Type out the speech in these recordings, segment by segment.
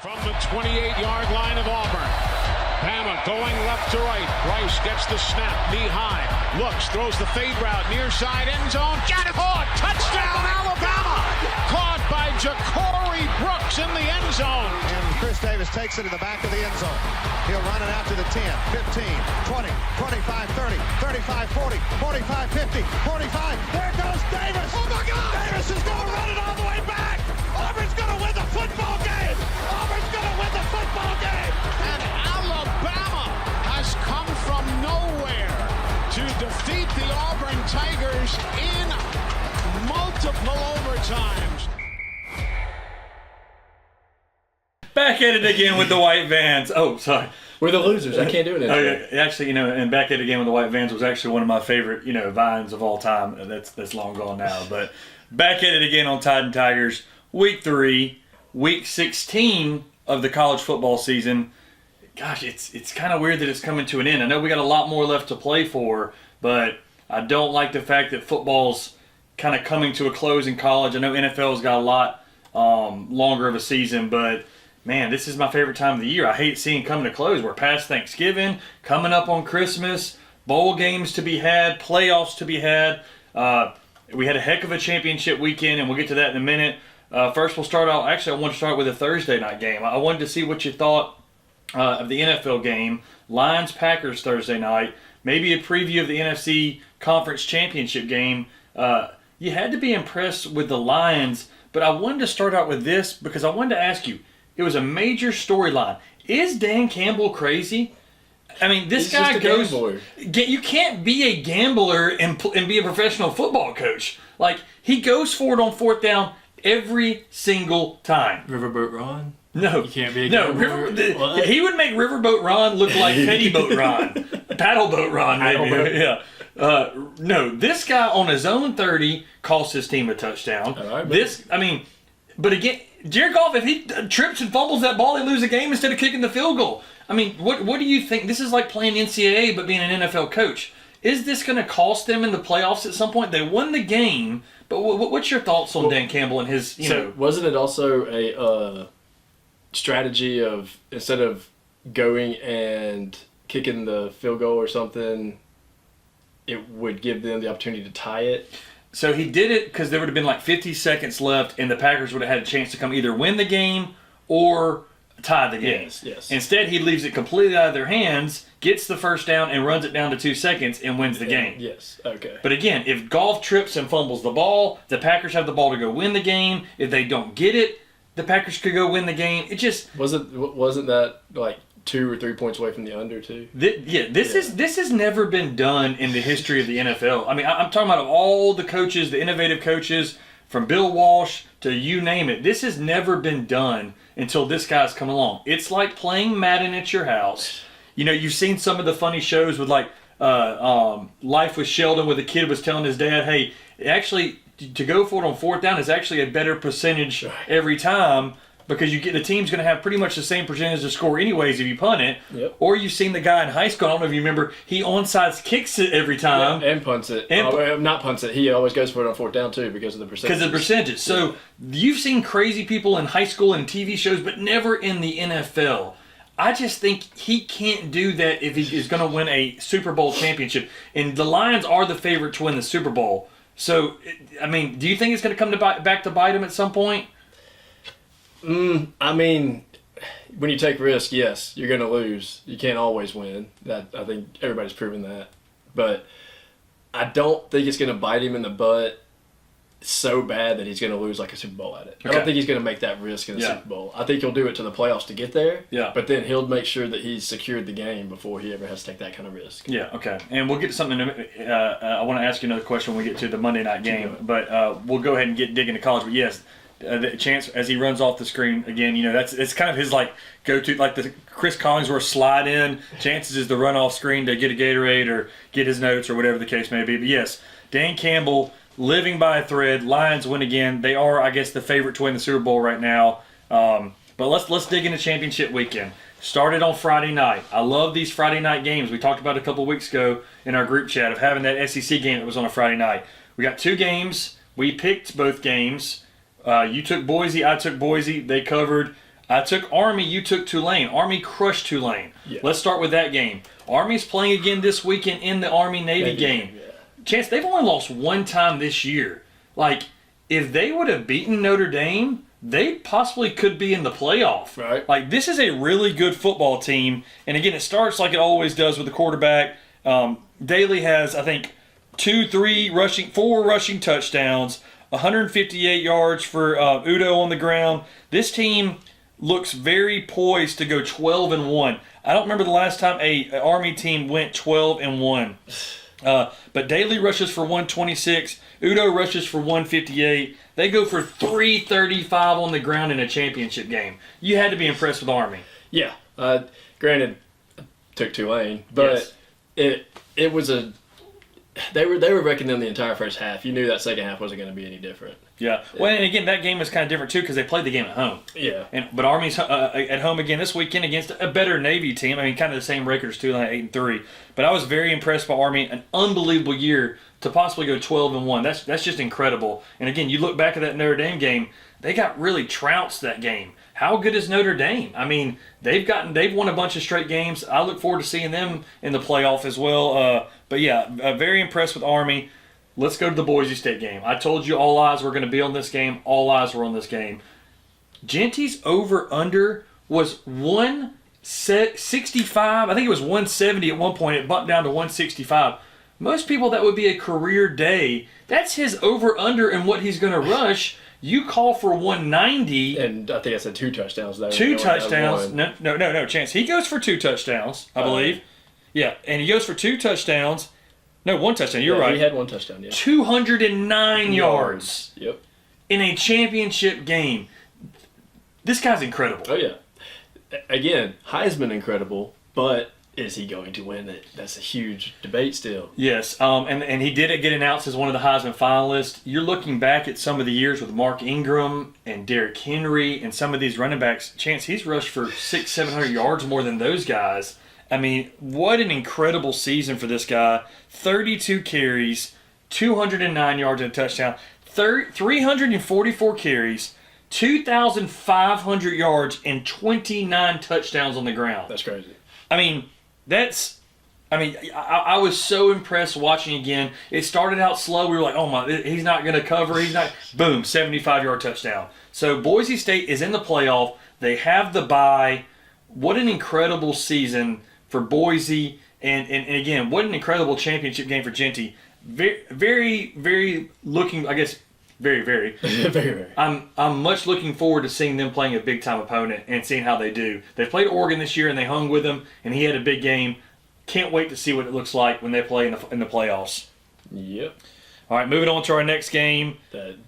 From the 28-yard line of Auburn. Bama going left to right. Rice gets the snap, knee high. Looks, throws the fade route, near side end zone. Got it! Caught! Touchdown, Alabama! Caught by Ja'Cory Brooks in the end zone. And Chris Davis takes it to the back of the end zone. He'll run it out to the 10, 15, 20, 25, 30, 35, 40, 45, 50, 45. There goes Davis! Oh my God! Davis is going to run it all the way back! Auburn's going to win the football game! Auburn's going to win the football game! And Alabama has come from nowhere to defeat the Auburn Tigers in multiple overtimes. Back at it again with the White Vans. Oh, sorry. We're the losers. I can't do it anymore. Actually, and Back at it again with the White Vans was actually one of my favorite, vines of all time. That's long gone now. But back at it again on Tide and Tigers. Week 3, week 16 of the college football season. Gosh, it's kind of weird that it's coming to an end. I know we got a lot more left to play for, but I don't like the fact that football's kind of coming to a close in college. I know NFL's got a lot longer of a season, but man, this is my favorite time of the year. I hate seeing it coming to close. We're past Thanksgiving, coming up on Christmas, bowl games to be had, playoffs to be had. We had a heck of a championship weekend, and we'll get to that in a minute. First, we'll start out. Actually, I want to start with a Thursday night game. I wanted to see what you thought of the NFL game. Lions-Packers Thursday night. Maybe a preview of the NFC Conference Championship game. You had to be impressed with the Lions, but I wanted to start out with this because I wanted to ask you, it was a major storyline. Is Dan Campbell crazy? I mean, this guy goes. You can't be a gambler and be a professional football coach. Like, he goes for it on fourth down every single time. Riverboat Ron? No. You can't be a gambler? He would make Riverboat Ron look like Petty Boat Ron. Paddleboat Ron, maybe. Yeah. No, this guy on his own 30 cost his team a touchdown. But again, Jared Goff, if he trips and fumbles that ball, they lose a game instead of kicking the field goal. I mean, what do you think? This is like playing NCAA but being an NFL coach. Is this going to cost them in the playoffs at some point? They won the game, but what's your thoughts on Dan Campbell and his, Wasn't it also a strategy of, instead of going and kicking the field goal or something, it would give them the opportunity to tie it? So he did it because there would have been like 50 seconds left, and the Packers would have had a chance to come either win the game or tie the game. Yes. Instead, he leaves it completely out of their hands, gets the first down, and runs it down to 2 seconds and wins the game. Yes, okay. But again, if Goff trips and fumbles the ball, the Packers have the ball to go win the game. If they don't get it, the Packers could go win the game. It just wasn't that like 2 or 3 points away from the under too? This has never been done in the history of the NFL. I mean, I'm talking about all the coaches, the innovative coaches, from Bill Walsh to you name it. This has never been done until this guy's come along. It's like playing Madden at your house. You've seen some of the funny shows with like Life with Sheldon, where the kid was telling his dad, hey, actually, to go for it on fourth down is actually a better percentage every time, because the team's going to have pretty much the same percentage to score anyways if you punt it. Yep. Or you've seen the guy in high school, I don't know if you remember, he onside kicks it every time. Yeah, and punts it. Not punts it. He always goes for it on fourth down too because of the percentage. Because of the percentage. So you've seen crazy people in high school and TV shows, but never in the NFL. I just think he can't do that if he is going to win a Super Bowl championship. And the Lions are the favorite to win the Super Bowl. So, I mean, do you think it's going to come back to bite him at some point? I mean, when you take risks, yes, you're going to lose. You can't always win. I think everybody's proven that. But I don't think it's going to bite him in the butt so bad that he's going to lose like a Super Bowl at it. Okay. I don't think he's going to make that risk in the Super Bowl. I think he'll do it to the playoffs to get there. Yeah. But then he'll make sure that he's secured the game before he ever has to take that kind of risk. Yeah, okay. And we'll get to something I want to ask you another question when we get to the Monday night game. But we'll go ahead and dig into college. But yes, the chance as he runs off the screen again, it's kind of his like go-to, like the Chris Collinsworth slide in. Chances is to run off screen to get a Gatorade or get his notes or whatever the case may be. But yes, Dan Campbell, living by a thread. Lions win again. They are, I guess, the favorite to win the Super Bowl right now. But let's dig into championship weekend. Started on Friday night. I love these Friday night games. We talked about it a couple of weeks ago in our group chat of having that SEC game that was on a Friday night. We got 2 games. We picked both games. You took Boise. I took Boise. They covered. I took Army, you took Tulane. Army crushed Tulane. Yeah. Let's start with that game. Army's playing again this weekend in the Army-Navy game. Yeah. Chance, they've only lost one time this year. Like, if they would have beaten Notre Dame, they possibly could be in the playoff. Right. Like, this is a really good football team. And again, it starts like it always does with the quarterback. Daly has, I think, 4 rushing touchdowns, 158 yards for Udo on the ground. This team looks very poised to go 12-1. I don't remember the last time a Army team went 12-1. But Daly rushes for 126. Udo rushes for 158. They go for 335 on the ground in a championship game. You had to be impressed with Army. Yeah. Granted, I took Tulane, but it was a. They were wrecking them the entire first half. You knew that second half wasn't going to be any different. Yeah. Well, and again, that game was kind of different too because they played the game at home. Yeah. But Army's at home again this weekend against a better Navy team. I mean, kind of the same record as Tulane, 8-3. But I was very impressed by Army. An unbelievable year to possibly go 12-1. That's just incredible. And again, you look back at that Notre Dame game, they got really trounced that game. How good is Notre Dame? I mean, they've won a bunch of straight games. I look forward to seeing them in the playoff as well. But yeah, very impressed with Army. Let's go to the Boise State game. I told you all eyes were going to be on this game. All eyes were on this game. Genty's over-under was 165. I think it was 170 at one point. It bumped down to 165. Most people, that would be a career day. That's his over-under and what he's going to rush. You call for 190. And I think I said 2 touchdowns there. 2 touchdowns. No, Chance. He goes for 2 touchdowns, I believe. Yeah, and he goes for 2 touchdowns. No, 1 touchdown. You're right. He had 1 touchdown, yeah. 209 yards. Yep. In a championship game. This guy's incredible. Oh, yeah. Again, Heisman incredible, but is he going to win it? That's a huge debate still. Yes, and he did get announced as one of the Heisman finalists. You're looking back at some of the years with Mark Ingram and Derrick Henry and some of these running backs. Chance, he's rushed for 600-700 yards more than those guys. I mean, what an incredible season for this guy. 32 carries, 209 yards and a touchdown, 344 carries, 2,500 yards, and 29 touchdowns on the ground. That's crazy. I mean, I was so impressed watching again. It started out slow. We were like, oh my, he's not going to cover. He's not. Boom, 75-yard touchdown. So Boise State is in the playoff. They have the bye. What an incredible season for Boise. And again, what an incredible championship game for Genty. Very, very, very looking, I guess, very, very. Very, very. I'm much looking forward to seeing them playing a big-time opponent and seeing how they do. They played Oregon this year, and they hung with him, and he had a big game. Can't wait to see what it looks like when they play in the playoffs. Yep. All right, moving on to our next game.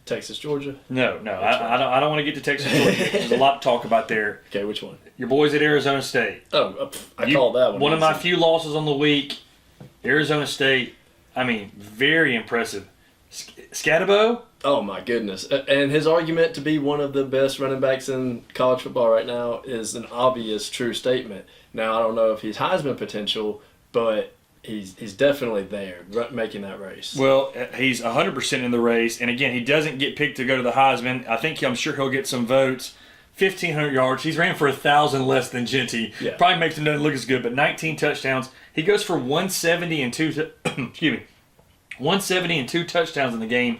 Texas, Georgia? No. I don't want to get to Texas, Georgia. There's a lot to talk about there. Okay, which one? Your boys at Arizona State. Oh, I called that one. One of my few losses on the week. Arizona State, I mean, very impressive. Scatabo? Oh, my goodness. And his argument to be one of the best running backs in college football right now is an obvious true statement. Now, I don't know if he's Heisman potential, but he's definitely there, making that race. Well, he's 100% in the race. And again, he doesn't get picked to go to the Heisman. I'm sure he'll get some votes. 1,500 yards. He's ran for 1,000 less than Genty. Yeah. Probably makes him not look as good, but 19 touchdowns. He goes for 170 and 2 170 and 2 touchdowns in the game.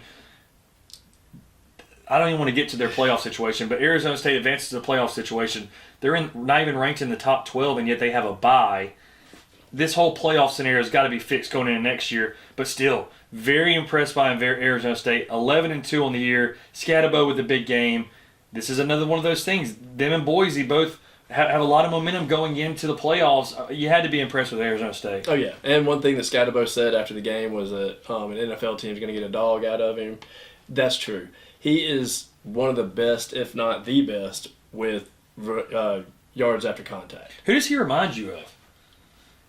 I don't even want to get to their playoff situation, but Arizona State advances to the playoff situation. They're not even ranked in the top 12, and yet they have a bye. This whole playoff scenario has got to be fixed going into next year, but still, very impressed by Arizona State. 11-2 on the year. Scatabo with the big game. This is another one of those things. Them and Boise both have a lot of momentum going into the playoffs. You had to be impressed with Arizona State. Oh, yeah. And one thing that Scatabo said after the game was that an NFL team is going to get a dog out of him. That's true. He is one of the best, if not the best, with yards after contact. Who does he remind you of?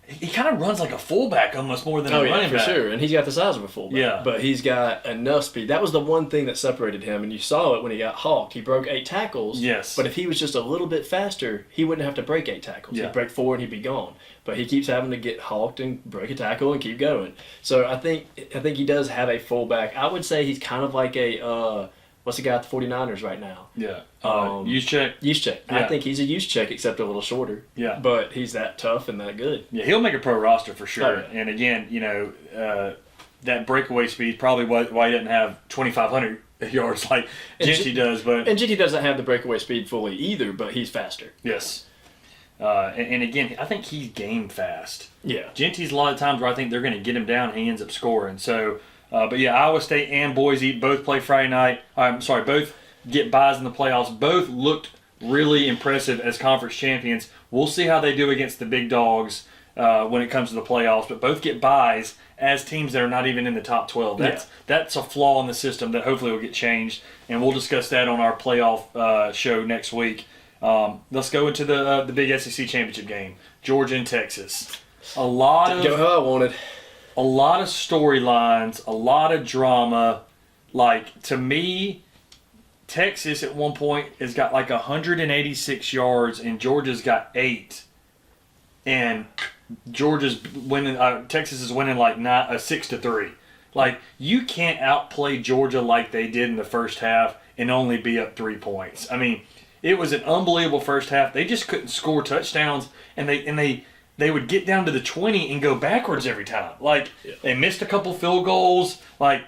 He kind of runs like a fullback almost more than a running back. For sure. And he's got the size of a fullback. Yeah. But he's got enough speed. That was the one thing that separated him, and you saw it when he got hawked. He broke 8 tackles. Yes. But if he was just a little bit faster, he wouldn't have to break 8 tackles. Yeah. He'd break 4 and he'd be gone. But he keeps having to get hawked and break a tackle and keep going. So I think he does have a fullback. I would say he's kind of like a What's the guy at the 49ers right now? Yeah. Juszczyk. Juszczyk. Yeah. I think he's a Juszczyk, except a little shorter. Yeah. But he's that tough and that good. Yeah, he'll make a pro roster for sure. Oh, yeah. And again, that breakaway speed probably why he doesn't have 2,500 yards like Genty does. But And Genty doesn't have the breakaway speed fully either, but he's faster. yes. And again, I think he's game fast. Yeah. Genty's a lot of times where I think they're going to get him down and he ends up scoring. So, but yeah, Iowa State and Boise both play Friday night. Both get buys in the playoffs. Both looked really impressive as conference champions. We'll see how they do against the big dogs when it comes to the playoffs. But both get buys as teams that are not even in the top 12. That's a flaw in the system that hopefully will get changed. And we'll discuss that on our playoff show next week. Let's go into the big SEC championship game, Georgia and Texas. Didn't go how I wanted. A lot of storylines, a lot of drama. Like, to me, Texas at one point has got like 186 yards and Georgia's got 8. And Georgia's winning. Texas is winning like 6-3. Like, you can't outplay Georgia like they did in the first half and only be up 3 points. I mean, it was an unbelievable first half. They just couldn't score touchdowns, and they would get down to the 20 and go backwards every time. Like, they missed a couple field goals. Like,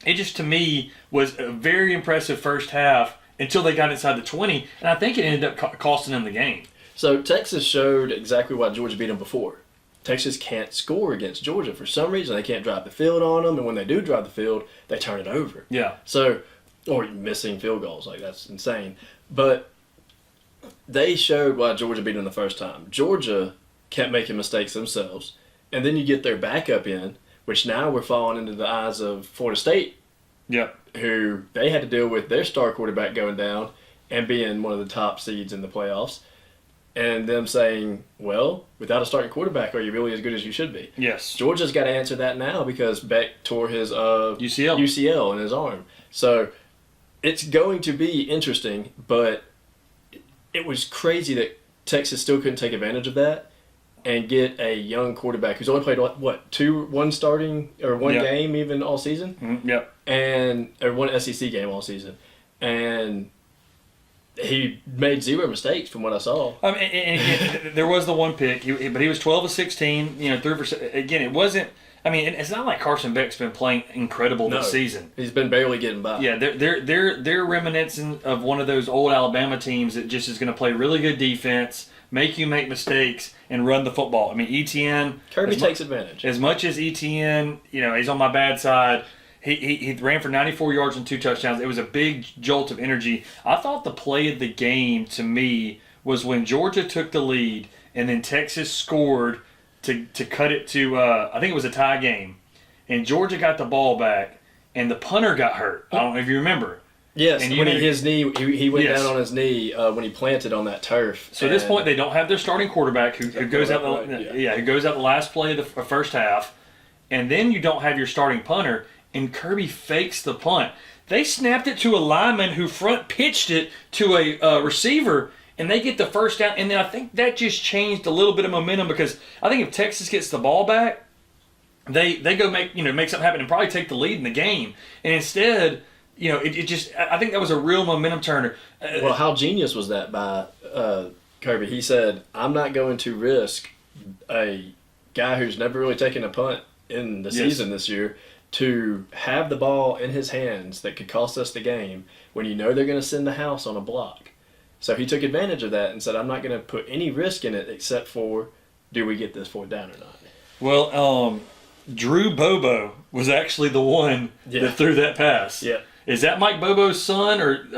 it just, to me, was a very impressive first half until they got inside the 20, and I think it ended up costing them the game. So Texas showed exactly why Georgia beat them before. Texas can't score against Georgia. For some reason, they can't drive the field on them, and when they do drive the field, they turn it over. Yeah. So, or missing field goals. Like, that's insane. But they showed why Georgia beat them the first time. Georgia kept making mistakes themselves, and then you get their backup in, which now we're falling into the eyes of Florida State, Yep. who they had to deal with their star quarterback going down and being one of the top seeds in the playoffs, and them saying, well, without a starting quarterback, are you really as good as you should be? Yes. Georgia's got to answer that now because Beck tore his UCL in his arm. So it's going to be interesting, but it was crazy that Texas still couldn't take advantage of that and get a young quarterback who's only played one game even all season, or one SEC game all season, and he made 0 mistakes from what I saw. And there was the one pick, but he was 12 of 16. Threw for. Again, it wasn't. I mean, it's not like Carson Beck's been playing incredible this season. He's been barely getting by. Yeah, they're reminiscent of one of those old Alabama teams that just is going to play really good defense, make you make mistakes, and run the football. I mean, ETN. Kirby takes advantage. As much as ETN, he's on my bad side. He ran for 94 yards and 2 touchdowns. It was a big jolt of energy. I thought the play of the game to me was when Georgia took the lead and then Texas scored to cut it to, I think it was a tie game. And Georgia got the ball back and the punter got hurt. I don't know if you remember. Yes, and he went down on his knee when he planted on that turf. So at this point, they don't have their starting quarterback who goes out who goes out the last play of the first half. And then you don't have your starting punter. And Kirby fakes the punt. They snapped it to a lineman who front pitched it to a receiver, and they get the first down. And then I think that just changed a little bit of momentum because I think if Texas gets the ball back, they go make something happen and probably take the lead in the game. And instead, it just I think that was a real momentum turner. Well, how genius was that by Kirby? He said, "I'm not going to risk a guy who's never really taken a punt in the season this year." To have the ball in his hands that could cost us the game when they're going to send the house on a block. So he took advantage of that and said, I'm not going to put any risk in it except for, do we get this 4th down or not? Well, Drew Bobo was actually the one that threw that pass. Yeah. Is that Mike Bobo's son, or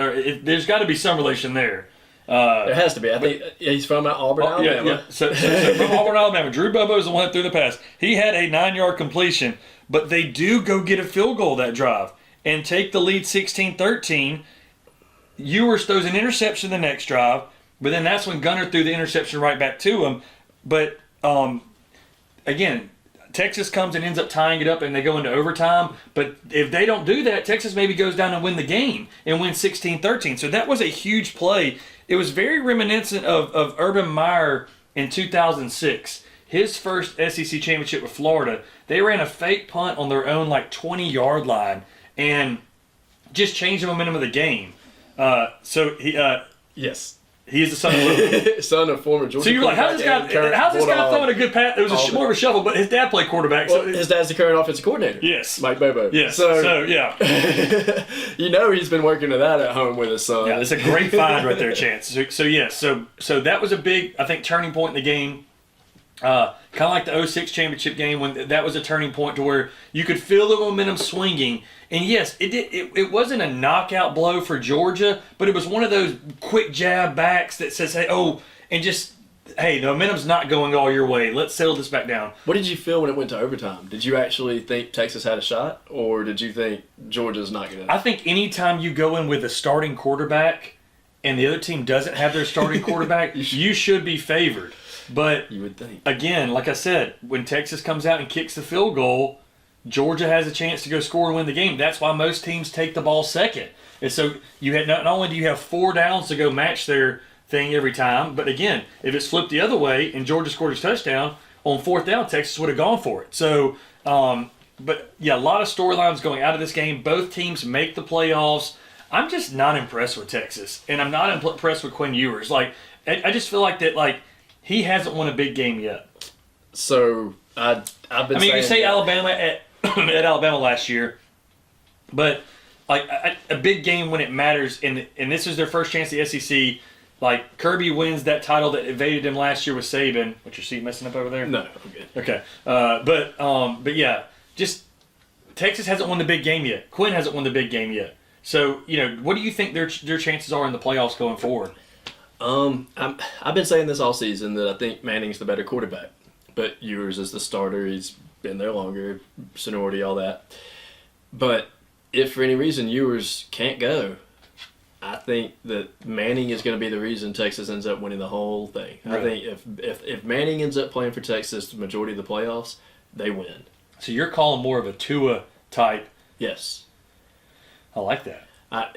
there's got to be some relation there? There has to be. I think he's from Auburn, Alabama. Yeah. So from Auburn, Alabama. Drew Bobo is the one that threw the pass. He had a 9-yard completion, but they do go get a field goal that drive and take the lead 16-13. Ewers throws an interception the next drive, but then that's when Gunner threw the interception right back to him. But, again, Texas comes and ends up tying it up, and they go into overtime. But if they don't do that, Texas maybe goes down and win the game and win 16-13. So that was a huge play. It was very reminiscent of Urban Meyer in 2006. His first SEC championship with Florida. They ran a fake punt on their own 20-yard line. And just changed the momentum of the game. So Yes. he is the son of Son of former Georgia. So you're like, how's this guy throwing a good pass? It was more of a shuffle, but his dad played quarterback. Well, So his dad's the current offensive coordinator. yes, Mike Bobo. yes. So yeah, he's been working to that at home with his son. yeah. It's a great find right there, Chance. So that was a big, I think, turning point in the game. Kind of like the 06 championship game when that was a turning point to where you could feel the momentum swinging. And yes, it wasn't a knockout blow for Georgia, but it was one of those quick jab backs that says, hey, the momentum's not going all your way. Let's settle this back down. What did you feel when it went to overtime? Did you actually think Texas had a shot, or did you think Georgia's not going to? I think anytime you go in with a starting quarterback and the other team doesn't have their starting quarterback, you should be favored. But you would think. Again, like I said, when Texas comes out and kicks the field goal, Georgia has a chance to go score and win the game. That's why most teams take the ball second. And so you had not only do you have 4 downs to go match their thing every time, but again, if it's flipped the other way and Georgia scored his touchdown, on 4th down, Texas would have gone for it. So, but yeah, a lot of storylines going out of this game. Both teams make the playoffs. I'm just not impressed with Texas, and I'm not impressed with Quinn Ewers. Like, I just feel like that, like, he hasn't won a big game yet. So I've been. I mean, you say Alabama at Alabama last year, but like a big game when it matters, and this is their first chance at the SEC. Like Kirby wins that title that evaded him last year with Saban. What's your seat messing up over there? No, I'm good. Okay, but yeah, just Texas hasn't won the big game yet. Quinn hasn't won the big game yet. So what do you think their chances are in the playoffs going forward? I've been saying this all season that I think Manning's the better quarterback, but Ewers is the starter. He's been there longer, seniority, all that. But if for any reason Ewers can't go, I think that Manning is going to be the reason Texas ends up winning the whole thing. Right. I think if Manning ends up playing for Texas the majority of the playoffs, they win. So you're calling more of a Tua type. Yes. I like that.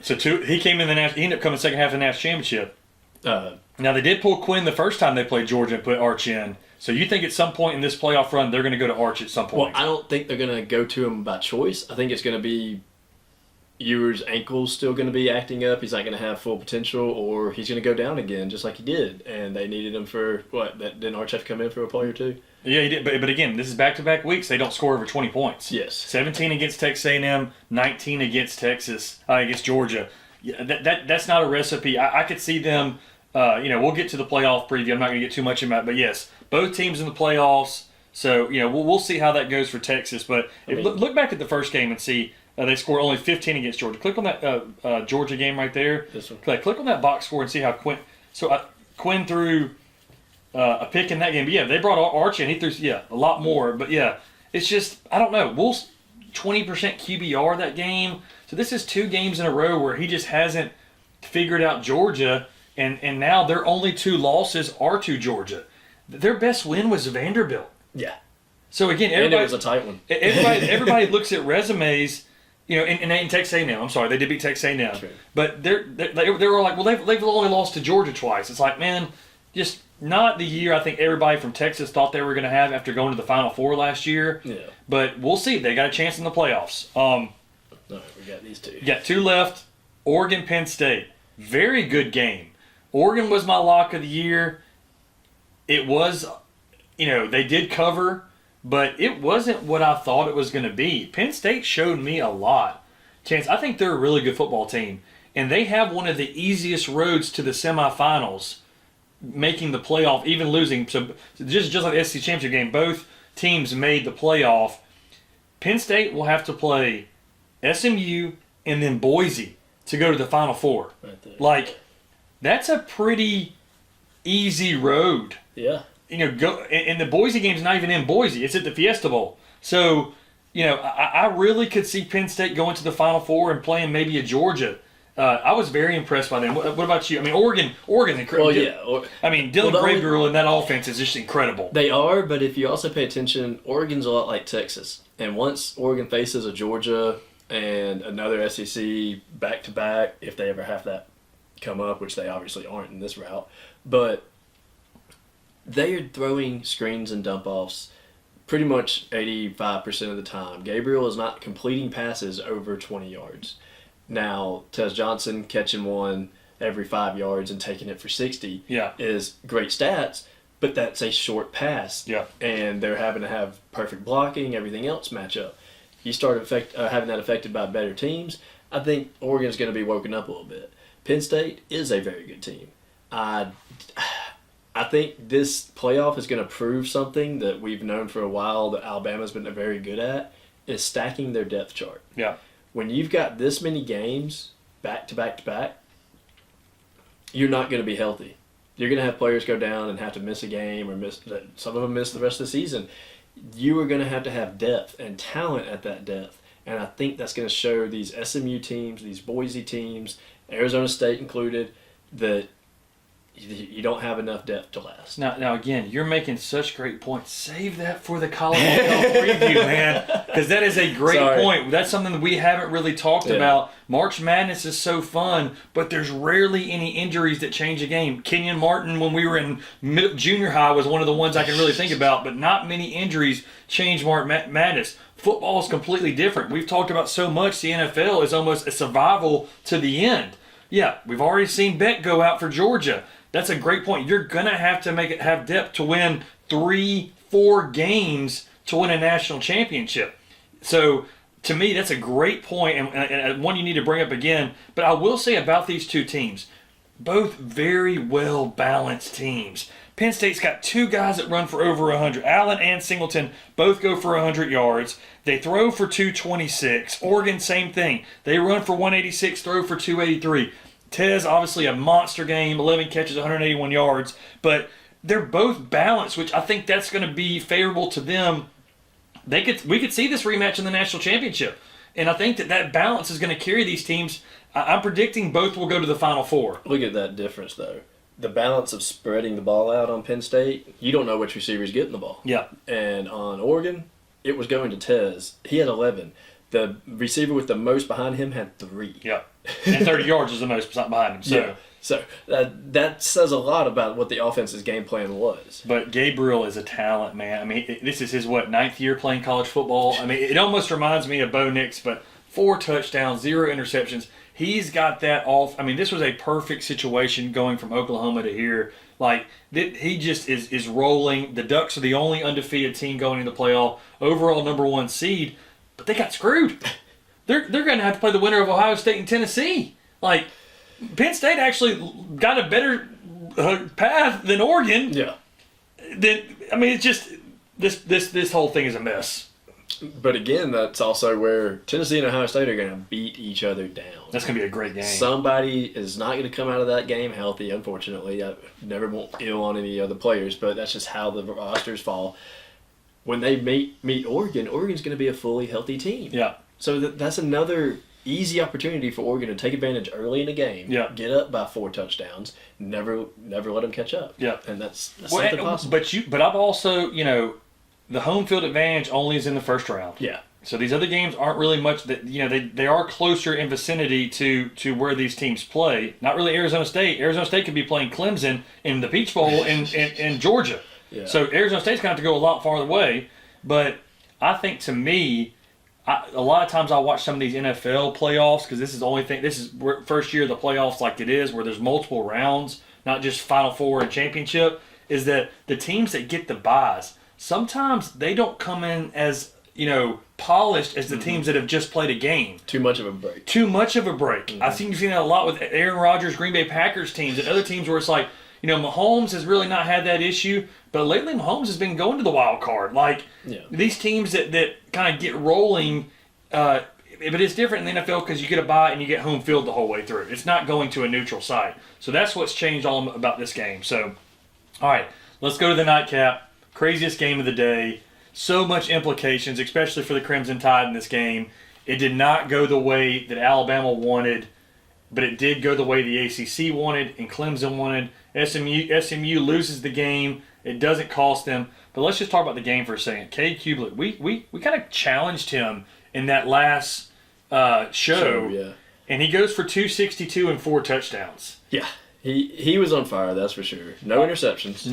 He came in he ended up coming second half of the national championship. Now they did pull Quinn the first time they played Georgia and put Arch in. So you think at some point in this playoff run they're going to go to Arch at some point? Well, I don't think they're going to go to him by choice. I think it's going to be Ewers' ankle's still going to be acting up. He's not going to have full potential, or he's going to go down again just like he did. And they needed him for what? Didn't Arch have to come in for a play or two? Yeah, he did. But again, this is back-to-back weeks. They don't score over 20 points. Yes. 17 against Texas A&M, 19 against against Georgia. Yeah, that's not a recipe. I could see them. We'll get to the playoff preview. I'm not going to get too much in that, but yes, both teams in the playoffs. So we'll see how that goes for Texas. But look back at the first game and see they scored only 15 against Georgia. Click on that Georgia game right there. This one. Click on that box score and see how Quinn. So Quinn threw a pick in that game. But yeah, they brought Arch in. He threw a lot more. But yeah, it's just I don't know. 20% QBR that game. So this is 2 games in a row where he just hasn't figured out Georgia. And now their only 2 losses are to Georgia. Their best win was Vanderbilt. Yeah. So again, and it was a tight one. everybody looks at resumes, in Texas A&M. I'm sorry, they did beat Texas A&M, sure. But they were like, well, they've only lost to Georgia twice. It's like, man, just not the year I think everybody from Texas thought they were going to have after going to the Final Four last year. Yeah. But we'll see. They got a chance in the playoffs. No, we got these 2. You got 2 left. Oregon, Penn State. Very good game. Oregon was my lock of the year. It was, they did cover, but it wasn't what I thought it was going to be. Penn State showed me a lot. Chance, I think they're a really good football team, and they have one of the easiest roads to the semifinals, making the playoff, even losing. So just like the SEC championship game, both teams made the playoff. Penn State will have to play SMU and then Boise to go to the Final Four. Right there. Like, that's a pretty easy road. Yeah. And the Boise game's not even in Boise. It's at the Fiesta Bowl. So, I really could see Penn State going to the Final Four and playing maybe a Georgia. I was very impressed by them. What about you? I mean, Oregon's incredible. Well, yeah. Dylan Gabriel in that offense is just incredible. They are, but if you also pay attention, Oregon's a lot like Texas. And once Oregon faces a Georgia and another SEC back-to-back, if they ever have that come up, which they obviously aren't in this route, but they are throwing screens and dump-offs pretty much 85% of the time. Gabriel is not completing passes over 20 yards. Now, Tez Johnson catching one every 5 yards and taking it for 60 is great stats, but that's a short pass. Yeah. And they're having to have perfect blocking, everything else match up. You start having that affected by better teams, I think Oregon's going to be woken up a little bit. Penn State is a very good team. I think this playoff is going to prove something that we've known for a while that Alabama's been very good at, is stacking their depth chart. Yeah. When you've got this many games back to back to back, you're not going to be healthy. You're going to have players go down and have to miss a game, or some of them miss the rest of the season. You are going to have depth and talent at that depth. And I think that's going to show these SMU teams, these Boise teams, Arizona State included, that you don't have enough depth to last. Now again, you're making such great points. Save that for the college football preview, man, because that is a great point. That's something that we haven't really talked about. March Madness is so fun, but there's rarely any injuries that change a game. Kenyon Martin, when we were in junior high, was one of the ones I can really think about, but not many injuries change March Madness. Football is completely different. We've talked about so much the NFL is almost a survival to the end. Yeah, we've already seen Beck go out for Georgia. That's a great point. You're going to have depth to win 3-4 games to win a national championship. So, to me, that's a great point, and one you need to bring up again. But I will say about these two teams, both very well-balanced teams. Penn State's got two guys that run for over 100. Allen and Singleton both go for 100 yards. They throw for 226. Oregon, same thing. They run for 186, throw for 283. Tez, obviously a monster game, 11 catches, 181 yards. But they're both balanced, which I think that's going to be favorable to them. We could see this rematch in the national championship. And I think that balance is going to carry these teams. I'm predicting both will go to the Final Four. Look at that difference, though. The balance of spreading the ball out on Penn State, you don't know which receiver's getting the ball. Yeah. And on Oregon, it was going to Tez. He had 11. The receiver with the most behind him had 3. Yeah. And 30 yards is the most behind him. So that says a lot about what the offense's game plan was. But Gabriel is a talent, man. I mean, this is his, 9th year playing college football? I mean, it almost reminds me of Bo Nix, but 4 touchdowns, 0 interceptions. He's got that off. I mean, this was a perfect situation going from Oklahoma to here. Like, he just is rolling. The Ducks are the only undefeated team going into the playoff. Overall number 1 seed. But they got screwed. They're going to have to play the winner of Ohio State and Tennessee. Like, Penn State actually got a better path than Oregon. Yeah. It's just this whole thing is a mess. But again, that's also where Tennessee and Ohio State are going to beat each other down. That's going to be a great game. Somebody is not going to come out of that game healthy, unfortunately. I never want ill on any other players, but that's just how the rosters fall. When they meet Oregon, Oregon's going to be a fully healthy team. Yeah. So that's another easy opportunity for Oregon to take advantage early in the game. Yeah. Get up by 4 touchdowns. Never let them catch up. Yeah. And that's something possible. But I've also, the home field advantage only is in the first round. Yeah. So these other games aren't really much that they are closer in vicinity to where these teams play. Not really Arizona State. Arizona State could be playing Clemson in the Peach Bowl in Georgia. Yeah. So Arizona State's going to have to go a lot farther away. But I think to me, a lot of times I watch some of these NFL playoffs because this is the only thing. This is first year of the playoffs like it is, where there's multiple rounds, not just Final Four and championship. Is that the teams that get the buys? Sometimes they don't come in as polished as the teams that have just played a game. Too much of a break. Mm-hmm. I've seen that a lot with Aaron Rodgers' Green Bay Packers teams and other teams where it's like, Mahomes has really not had that issue, but lately Mahomes has been going to the wild card. Like, these teams that kind of get rolling, but it's different in the NFL because you get a bye and you get home field the whole way through. It's not going to a neutral site. So that's what's changed all about this game. So, all right, let's go to the nightcap. Craziest game of the day. So much implications, especially for the Crimson Tide in this game. It did not go the way that Alabama wanted, but it did go the way the ACC wanted and Clemson wanted. SMU loses the game. It doesn't cost them. But let's just talk about the game for a second. Cade Kublik, we kind of challenged him in that last show. And he goes for 262 and 4 touchdowns. Yeah, he was on fire, that's for sure. No interceptions.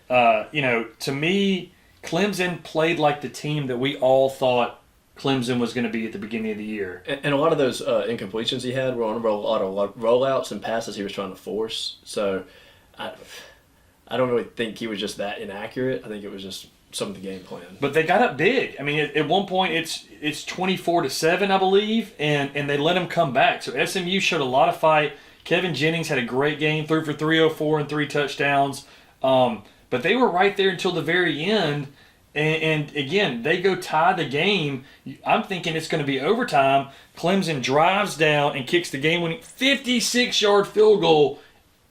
To me, Clemson played like the team that we all thought Clemson was going to be at the beginning of the year. And a lot of those incompletions he had were on a lot of rollouts and passes he was trying to force. So I don't really think he was just that inaccurate. I think it was just some of the game plan. But they got up big. I mean, at one point it's 24-7, I believe, and they let him come back. So SMU showed a lot of fight. Kevin Jennings had a great game, threw for 304 and 3 touchdowns. But they were right there until the very end. And again, they go tie the game. I'm thinking it's going to be overtime. Clemson drives down and kicks the game-winning 56-yard field goal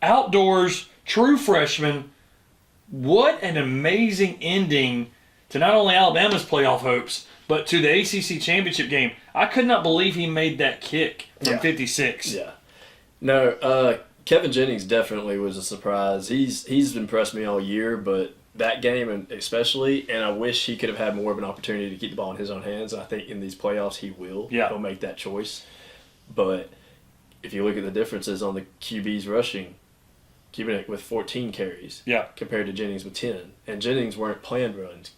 outdoors, true freshman. What an amazing ending to not only Alabama's playoff hopes, but to the ACC championship game. I could not believe he made that kick from 56. Yeah. No, Kevin Jennings definitely was a surprise. He's impressed me all year, but that game and especially, and I wish he could have had more of an opportunity to keep the ball in his own hands. I think in these playoffs he will. Yeah. He'll make that choice. But if you look at the differences on the QBs rushing, Kubinick with 14 carries compared to Jennings with 10. And Jennings weren't planned runs.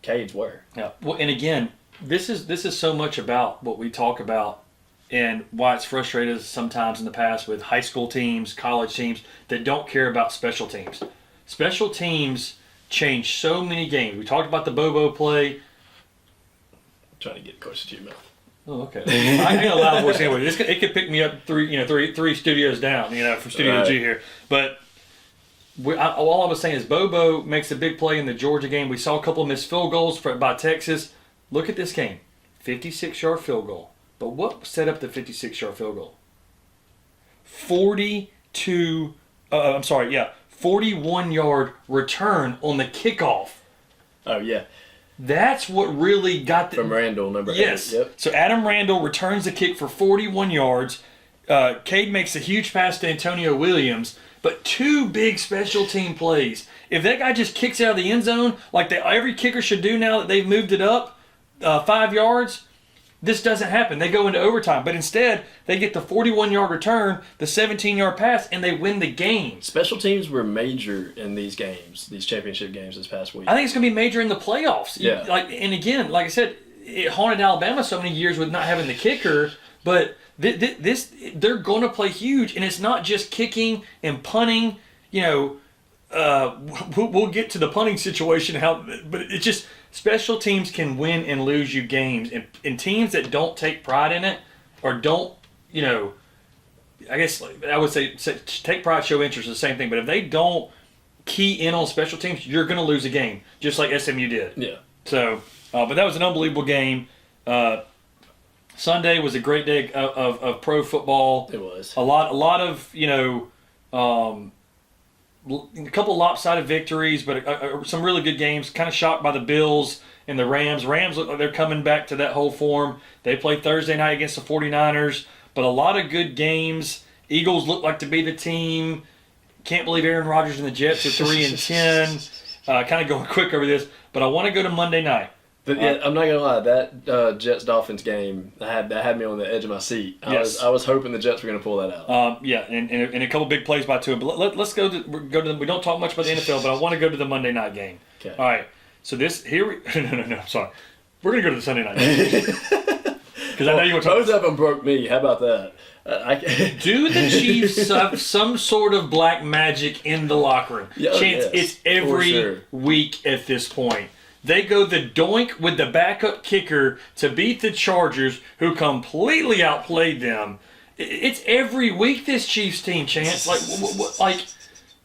Cade's were. Yeah. Well, and again, this is so much about what we talk about and why it's frustrated us sometimes in the past with high school teams, college teams that don't care about special teams. Special teams change so many games. We talked about the Bobo play. Trying to get closer to your mouth. Oh, okay. I ain't a loud voice anyway. It could pick me up three studios down, from Studio G here. But all I was saying is Bobo makes a big play in the Georgia game. We saw a couple of missed field goals by Texas. Look at this game. 56-yard field goal. But what set up the 56-yard field goal? 41-yard return on the kickoff. Oh, yeah. That's what really got the... From Randall, number 8. Yes. Yep. So Adam Randall returns the kick for 41 yards. Cade makes a huge pass to Antonio Williams. But 2 big special team plays. If that guy just kicks out of the end zone, like every kicker should do now that they've moved it up 5 yards, this doesn't happen. They go into overtime. But instead, they get the 41-yard return, the 17-yard pass, and they win the game. Special teams were major in these games, these championship games this past week. I think it's going to be major in the playoffs. Yeah. And again, like I said, it haunted Alabama so many years with not having the kicker. But they're going to play huge. And it's not just kicking and punting. We'll get to the punting situation, but it's just special teams can win and lose you games. And teams that don't take pride in it or don't, I guess I would say take pride, show interest is the same thing. But if they don't key in on special teams, you're going to lose a game, just like SMU did. Yeah. So, but that was an unbelievable game. Sunday was a great day of pro football. It was. A lot of, a couple lopsided victories, but some really good games. Kind of shocked by the Bills and the Rams. Rams look like they're coming back to that whole form. They played Thursday night against the 49ers, but a lot of good games. Eagles look like to be the team. Can't believe Aaron Rodgers and the Jets are 3-10. Kind of going quick over this, but I want to go to Monday night. But yeah, I'm not gonna lie. That Jets-Dolphins game, that had me on the edge of my seat. I was hoping the Jets were gonna pull that out. And a couple big plays by two. But let's go to the. We don't talk much about the NFL, but I want to go to the Monday night game. Okay. All right. So no. I'm sorry. We're gonna go to the Sunday night game because I know you want to. Both of them broke me. How about that? Do the Chiefs have some sort of black magic in the locker room? Yeah, Chance, yes, it's every week at this point. They go the doink with the backup kicker to beat the Chargers, who completely outplayed them. It's every week this Chiefs team, Chance.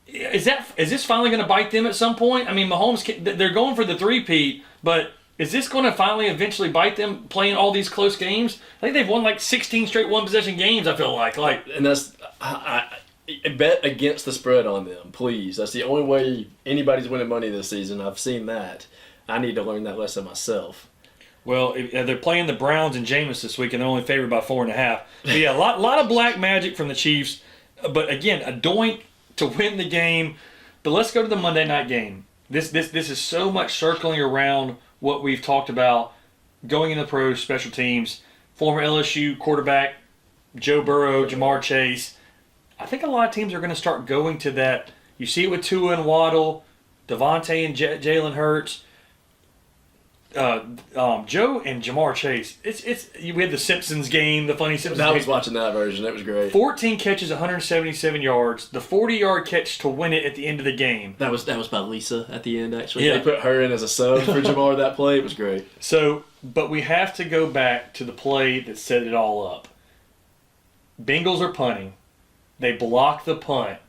Is this finally going to bite them at some point? I mean, Mahomes, they're going for the three-peat, but is this going to finally eventually bite them playing all these close games? I think they've won like 16 straight one-possession games, I feel like. And that's I bet against the spread on them, please. That's the only way anybody's winning money this season. I've seen that. I need to learn that lesson myself. Well, they're playing the Browns and Jameis this week, and they're only favored by 4.5. But yeah, a lot of black magic from the Chiefs. But again, a doink to win the game. But let's go to the Monday night game. This is so much circling around what we've talked about going into the pro special teams. Former LSU quarterback Joe Burrow, Jamar Chase. I think a lot of teams are going to start going to that. You see it with Tua and Waddle, Devontae and Jalen Hurts. Joe and Jamar Chase. We had the Simpsons game, the funny Simpsons. I was game. watching that version. It was great. 14 catches, 177 yards. The 40-yard catch to win it at the end of the game. That was by Lisa at the end. Actually, Yeah. They put her in as a sub for Jamar that play. It was great. So, but we have to go back to the play that set it all up. Bengals are punting. They block the punt.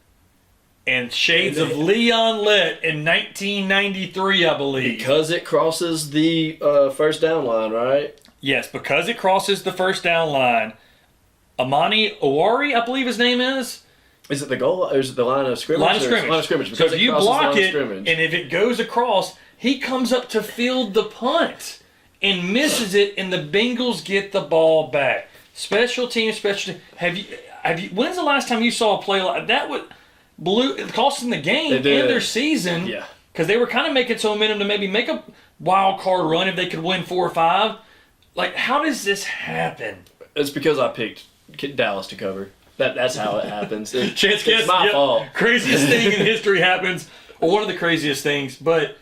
And shades of Leon Lett in 1993, I believe. Because it crosses the first down line, right? Yes, because it crosses the first down line. Amani Owari, I believe his name is. Is it the goal or is it the line of scrimmage? Line of scrimmage. Line of scrimmage. So Because if you crosses the block line of it, scrimmage. and if it goes across, he comes up to field the punt and misses it, and the Bengals get the ball back. Special team. Have you? When's the last time you saw a play like that? It cost them the game and their season. Yeah. Because they were kind of making some momentum to maybe make a wild card run if they could win 4 or 5. Like, how does this happen? It's because I picked Dallas to cover. That's how it happens. Chance It's my fault. Craziest thing in history happens, or one of the craziest things, but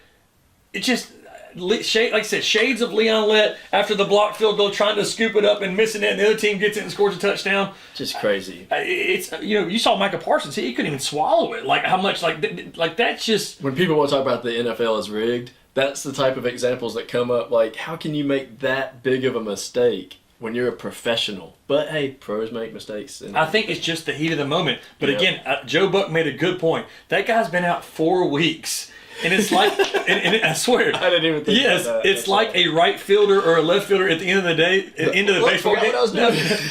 it just, like I said, shades of Leon Lett after the blocked field goal, trying to scoop it up and missing it, and the other team gets it and scores a touchdown. Just crazy. It's, you saw Micah Parsons, he couldn't even swallow it. Like, how much, like that's just. When people want to talk about the NFL as rigged, that's the type of examples that come up. Like, how can you make that big of a mistake when you're a professional? But hey, pros make mistakes. I think it's just the heat of the moment. But Yep. again, Joe Buck made a good point. That guy's been out 4 weeks. And it's like, and I swear, I didn't even think yes, about that. it's like a right fielder or a left fielder at the end of the day, at the end of the baseball game.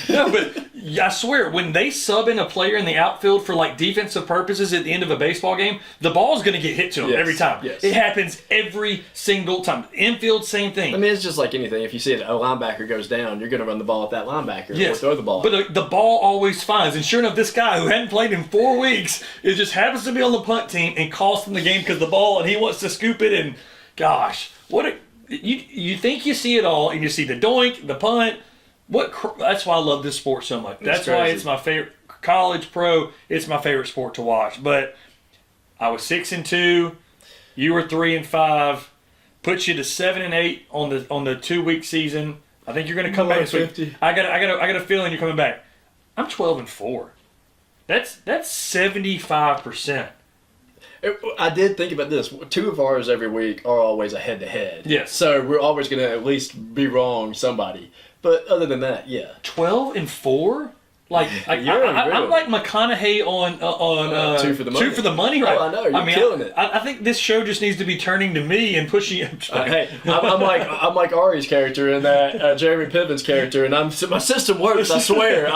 No, but I swear, when they sub in a player in the outfield for like defensive purposes at the end of a baseball game, the ball's going to get hit to him every time. Yes. It happens every single time. Infield, same thing. I mean, it's just like anything. If you see a linebacker goes down, you're going to run the ball at that linebacker or throw the ball. But the ball always finds. And sure enough, this guy who hadn't played in 4 weeks, it just happens to be on the punt team and costs him the game because the ball, and he wants to scoop it. And gosh, you think you see it all, and you see the doink, the punt. That's why I love this sport so much. That's why it's my favorite. College, pro, it's my favorite sport to watch. But I was 6-2. You were 3-5. Puts you to 7-8 on the 2-week season. I think you're going to come back this week. I got a feeling you're coming back. I'm 12-4. That's 75%. I did think about this. 2 of ours every week are always a head-to-head. Yes. So we're always going to at least be wrong somebody. But other than that, yeah. 12-4. Like I'm like McConaughey on Two for the Money. 2 for the Money, right? Oh, I know, you're killing it. I think this show just needs to be turning to me and pushing. Hey, I'm like Ari's character in that Jeremy Piven's character, and my system works. I swear,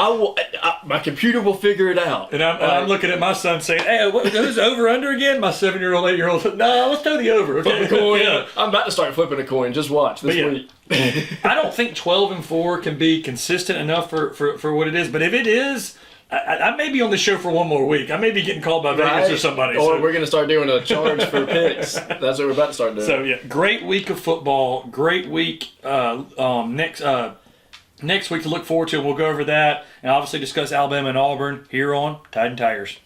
my computer will figure it out. And I'm looking at my son saying, "Hey, who's over under again?" My 7-year-old, 8-year-old. No, let's throw the over. Okay, Flip a coin. Yeah. I'm about to start flipping a coin. Just watch this week. I don't think 12-4 can be consistent enough for what it is. But if it is, I may be on the show for one more week. I may be getting called by Vegas or somebody. Or we're going to start doing a charge for picks. That's what we're about to start doing. So, yeah, great week of football. Great week next week to look forward to. We'll go over that and obviously discuss Alabama and Auburn here on Tide and Tigers.